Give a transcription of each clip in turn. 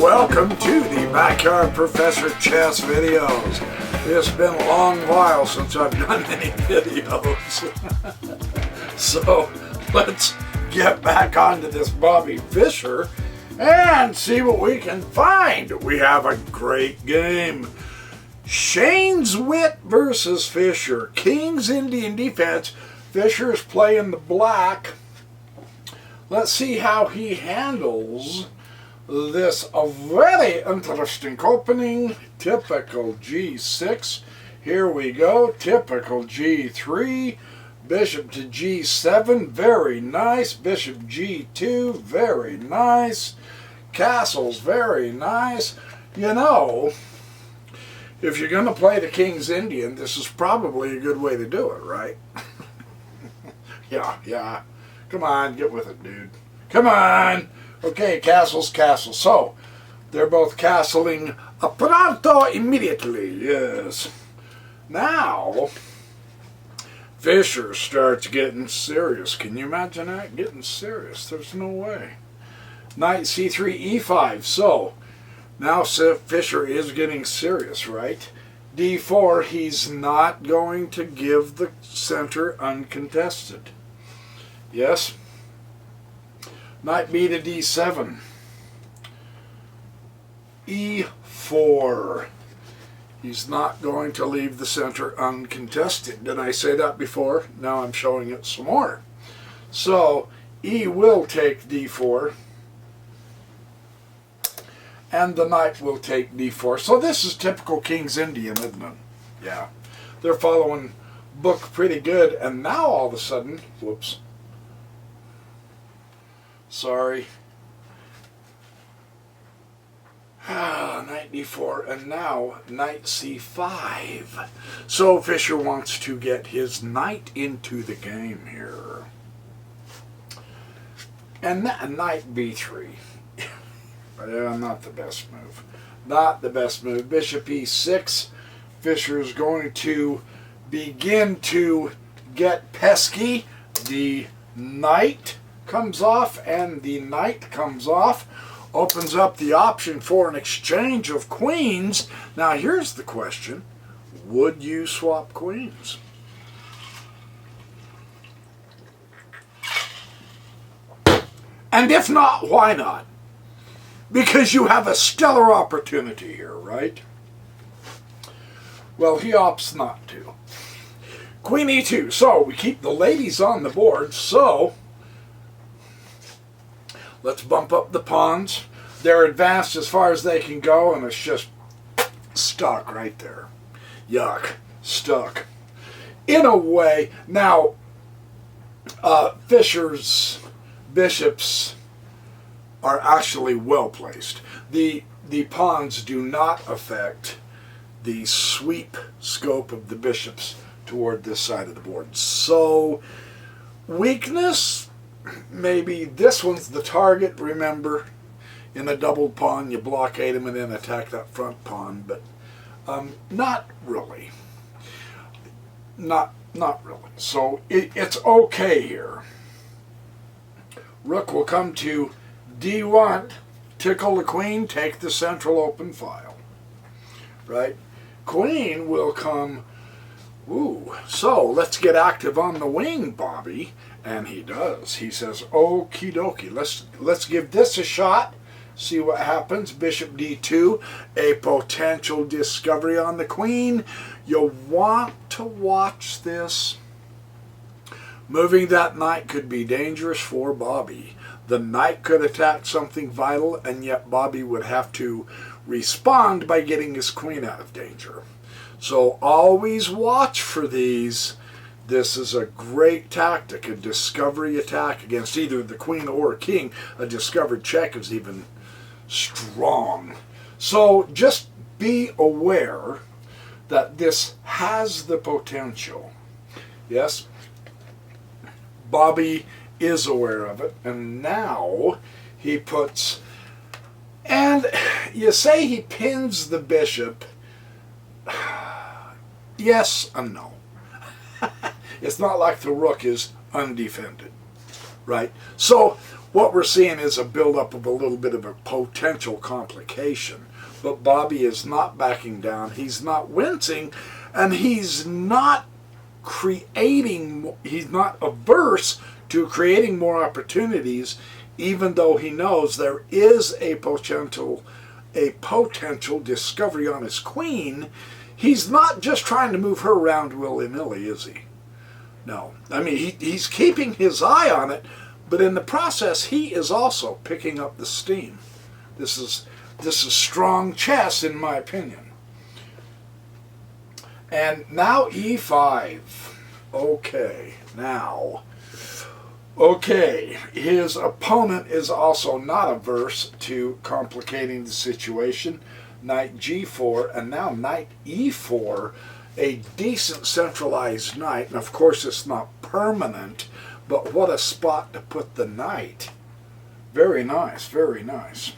welcome to the Backyard Professor Chess videos. It's been a long while since I've done any videos. So let's get back onto this Bobby Fischer and see what we can find. We have a great game. Shane's Wit versus Fischer. King's Indian defense. Fischer's playing the black. Let's see how he handles this a very interesting opening. Typical G6. Here we go. Typical G3. Bishop to G7. Very nice. Bishop G2. Very nice. Castles. Very nice. You know, if you're going to play the King's Indian, this is probably a good way to do it, right? Yeah. Come on, get with it, dude. Come on. Okay, castles. So, they're both castling pronto immediately, yes. Now, Fischer starts getting serious. Can you imagine that? Getting serious. There's no way. Knight C3, E5. So, now Fischer is getting serious, right? D4, he's not going to give the center uncontested. Yes? Knight B to D7. E4. He's not going to leave the center uncontested. Did I say that before? Now I'm showing it some more. So, E will take D4. And the knight will take D4. So this is typical King's Indian, isn't it? Yeah. They're following book pretty good. And now all of a sudden, whoops. Sorry. Knight D4, and now Knight C5. So Fischer wants to get his knight into the game here. And Knight B3. Not the best move. Not the best move. Bishop E6. Fischer is going to begin to get pesky. The knight comes off, and the knight comes off, opens up the option for an exchange of queens. Now here's the question: would you swap queens? And if not, why not? Because you have a stellar opportunity here, right? Well, he opts not to. Queen E2. So we keep the ladies on the board, so let's bump up the pawns. They're advanced as far as they can go, and it's just stuck right there. Yuck. Stuck. In a way, now, Fischer's bishops are actually well placed. The pawns do not affect the sweep scope of the bishops toward this side of the board. So, weakness, maybe this one's the target, remember. In a doubled pawn, you blockade him and then attack that front pawn, but not really. Not really. So it's okay here. Rook will come to D1, tickle the queen, take the central open file. Right? Queen will come, ooh, so let's get active on the wing, Bobby. And he does. He says, okie dokie, let's give this a shot, see what happens. Bishop D2, a potential discovery on the queen. You'll want to watch this. Moving that knight could be dangerous for Bobby. The knight could attack something vital, and yet Bobby would have to respond by getting his queen out of danger. So always watch for these. This is a great tactic, a discovery attack against either the queen or a king. A discovered check is even strong. So just be aware that this has the potential. Yes, Bobby is aware of it, and now he puts, and you say he pins the bishop. Yes and no. It's not like the rook is undefended, right? So what we're seeing is a buildup of a little bit of a potential complication. But Bobby is not backing down. He's not wincing, and he's not averse to creating more opportunities, even though he knows there is a potential discovery on his queen. He's not just trying to move her around willy-nilly, is he? No. I mean, he's keeping his eye on it, but in the process, he is also picking up the steam. This is strong chess, in my opinion. And now e5. Okay, now. Okay, his opponent is also not averse to complicating the situation. Knight g4, and now knight e4, a decent centralized knight. And of course it's not permanent, but what a spot to put the knight. Very nice, very nice.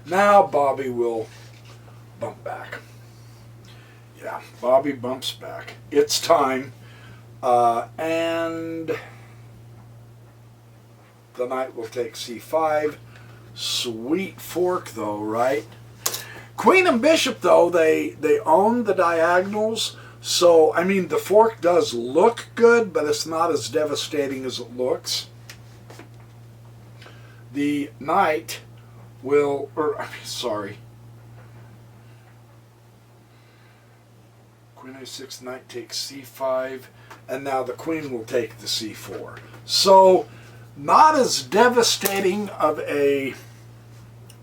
Now Bobby will bump back. Yeah, Bobby bumps back. It's time. And the knight will take c5. Sweet fork though, right? Queen and bishop though, they own the diagonals. So, I mean, the fork does look good, but it's not as devastating as it looks. The knight will, Queen a6, knight takes c5, and now the queen will take the c4. So, not as devastating of a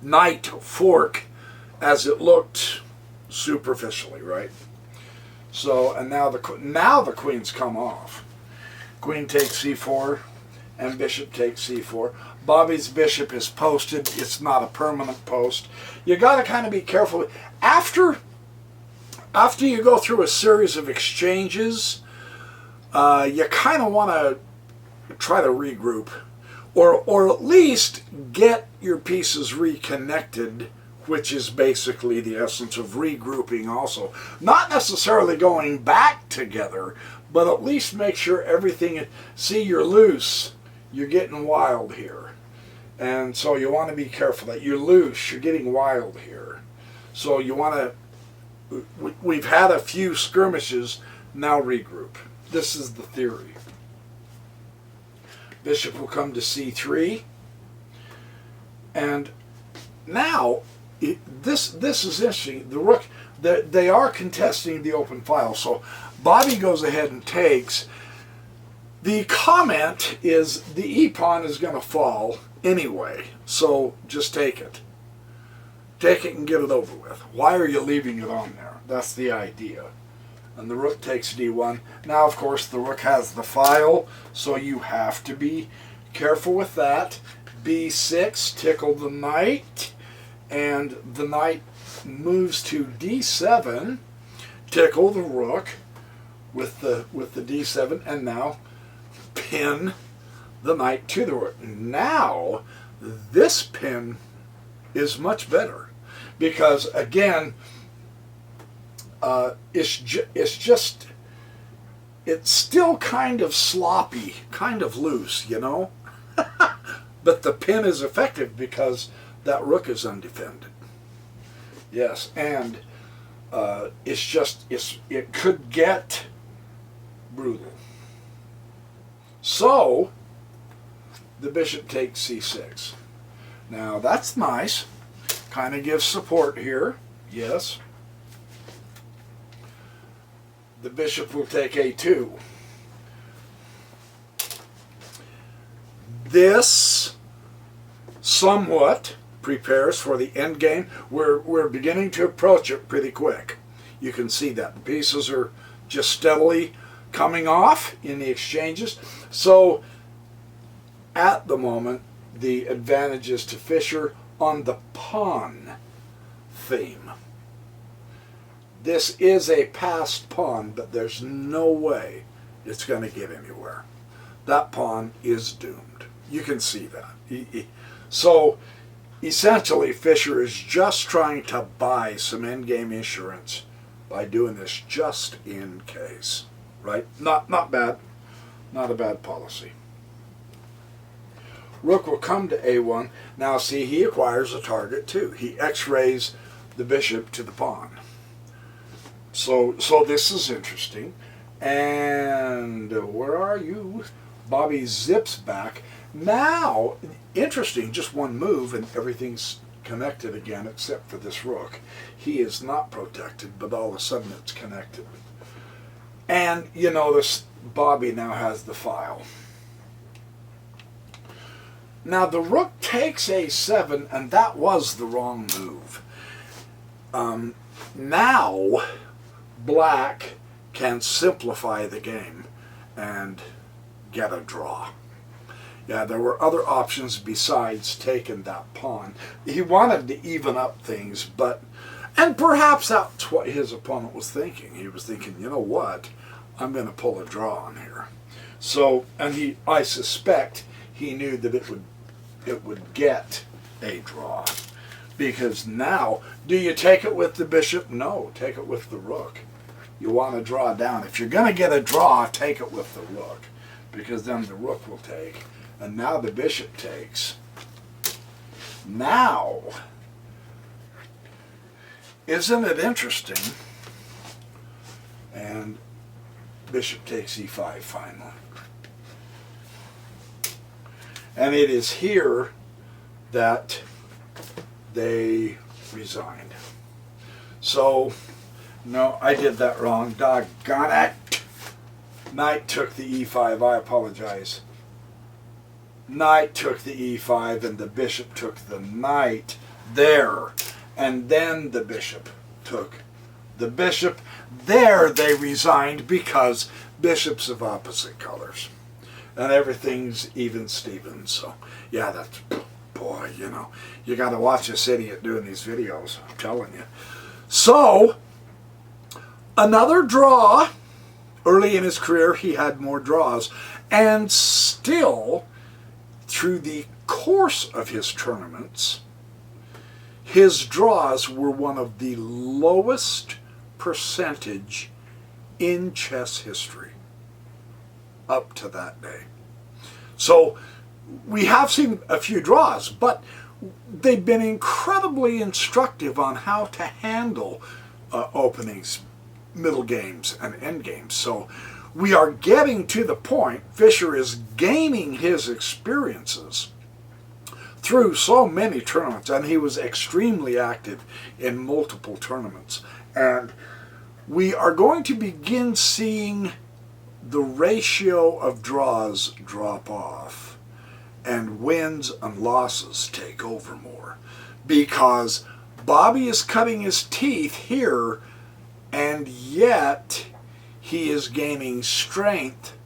knight fork as it looked superficially, right? So, and now the queen's come off. Queen takes c4, and bishop takes c4. Bobby's bishop is posted. It's not a permanent post. You got to kind of be careful. After you go through a series of exchanges, you kind of want to try to regroup, or at least get your pieces reconnected, which is basically the essence of regrouping also. Not necessarily going back together, but at least make sure everything, see, you're loose, you're getting wild here. And so you want to be careful that you're loose, you're getting wild here. So you want to, we've had a few skirmishes, now regroup. This is the theory. Bishop will come to c3. And now, this is interesting. The rook, they are contesting the open file. So Bobby goes ahead and takes. The comment is the e-pawn is going to fall anyway. So just take it. Take it and get it over with. Why are you leaving it on there? That's the idea. And the rook takes d1. Now, of course, the rook has the file, so you have to be careful with that. b6, tickle the knight, and the knight moves to d7, tickle the rook with the d7, and now pin the knight to the rook. Now, this pin is much better because, again, it's still kind of sloppy, kind of loose, you know? But the pin is effective because that rook is undefended. Yes, and it could get brutal. So, the bishop takes c6. Now, that's nice. Kind of gives support here. Yes. The bishop will take a2. This somewhat prepares for the end game. We're beginning to approach it pretty quick. You can see that the pieces are just steadily coming off in the exchanges. So at the moment, the advantage is to Fischer on the pawn theme. This is a passed pawn, but there's no way it's going to get anywhere. That pawn is doomed. You can see that. So, essentially, Fischer is just trying to buy some endgame insurance by doing this just in case. Right? Not bad. Not a bad policy. rook will come to a1. Now see, he acquires a target too. He x-rays the bishop to the pawn. So this is interesting. And where are you? Bobby zips back. Now, interesting, just one move and everything's connected again except for this rook. He is not protected, but all of a sudden it's connected. And you notice Bobby now has the file. Now the rook takes a7, and that was the wrong move. Now black can simplify the game and get a draw. Yeah, there were other options besides taking that pawn. He wanted to even up things, and perhaps that's what his opponent was thinking. He was thinking, you know what, I'm going to pull a draw on here. So, and I suspect he knew that it would get a draw. Because now, do you take it with the bishop? No, take it with the rook. You want to draw down. If you're going to get a draw, take it with the rook, because then the rook will take. And now the bishop takes. Now, isn't it interesting? And bishop takes e5 finally. And it is here that they resigned. So, no, I did that wrong. Doggone it. Knight took the e5. I apologize. Knight took the e5 and the bishop took the knight there. And then the bishop took the bishop. There they resigned because bishops of opposite colors. And everything's even Steven. So, yeah, that's, boy, you know, you got to watch this idiot doing these videos. I'm telling you. So, another draw. Early in his career, he had more draws. And still, through the course of his tournaments, his draws were one of the lowest percentage in chess history up to that day. So we have seen a few draws, but they've been incredibly instructive on how to handle openings, middle games, and end games. So we are getting to the point, Fischer is gaining his experiences through so many tournaments, and he was extremely active in multiple tournaments. And we are going to begin seeing the ratio of draws drop off and wins and losses take over more, because Bobby is cutting his teeth here, and yet he is gaining strength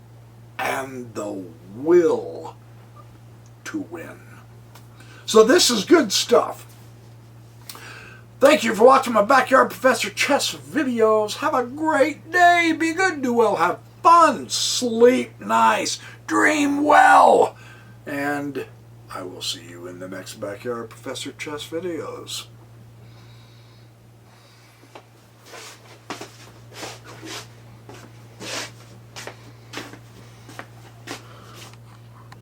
and the will to win. So this is good stuff. Thank you for watching my Backyard Professor Chess videos. Have a great day. Be good, do well, have fun, sleep nice, dream well. And I will see you in the next Backyard Professor Chess videos.